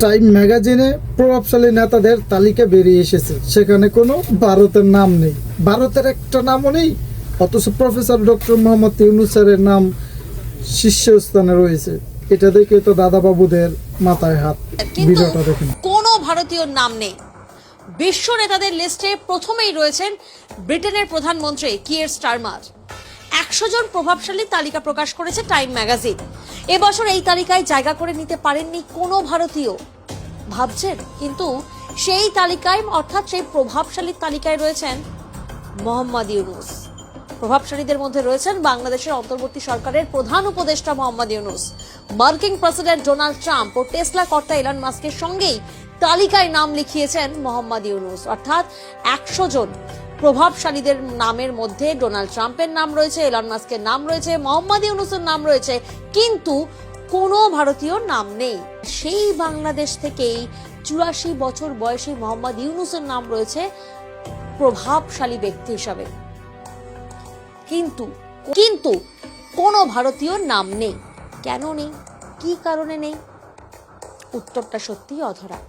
Time ম্যাগাজিনে প্রভাবশালী নেতাদের তালিকা বেরিয়ে এসেছে, সেখানে কোনো ভারতের নাম নেই, ভারতের একটা নামও নেই, অথচ প্রফেসর ডক্টর মোহাম্মদ ইউনূসের নাম শীর্ষস্থানে রয়েছে। এটা দেখে তো দাদাবাবুদের মাথায় হাত। ভিডিওটা দেখুন। কোনো ভারতীয় নাম নেই। বিশ্ব নেতাদের লিস্টে প্রথমেই রয়েছেন ব্রিটেনের প্রধানমন্ত্রী কিয়ার স্টারমার। 100 জন প্রভাবশালী তালিকা প্রকাশ করেছে টাইম ম্যাগাজিন। এবছর এই তালিকায় জায়গা করে নিতে পারেননি কোনো ভারতীয়। ভাবছেন, কিন্তু সেই তালিকায় অর্থাৎ সেই প্রভাবশালী তালিকায় রয়েছেন মোহাম্মদ ইউনূস। প্রভাবশালীদের মধ্যে রয়েছেন বাংলাদেশের অন্তর্বর্তী সরকারের প্রধান উপদেষ্টা মোহাম্মদ ইউনূস, মার্কিন প্রেসিডেন্ট ডোনাল্ড ট্রাম্প ও টেসলা কর্তা এলন মাস্কের সঙ্গেই তালিকায় নাম লিখিয়েছেন মোহাম্মদ ইউনূস। অর্থাৎ 100 জন প্রভাবশালীদের নামের মধ্যে ডোনাল্ড ট্রাম্পের নাম রয়েছে, এলন মাস্কের নাম রয়েছে, মোহাম্মদ ইউনূসের নাম রয়েছে, কিন্তু কোনো ভারতীয় নাম নেই। সেই বাংলাদেশ থেকেই 84 বছর বয়সী মোহাম্মদ ইউনূসের নাম রয়েছে প্রভাবশালী ব্যক্তি হিসাবে, কিন্তু কোনো ভারতীয় নাম নেই। কেন নেই, কি কারণে নেই, উত্তরটা সত্যিই অধরা।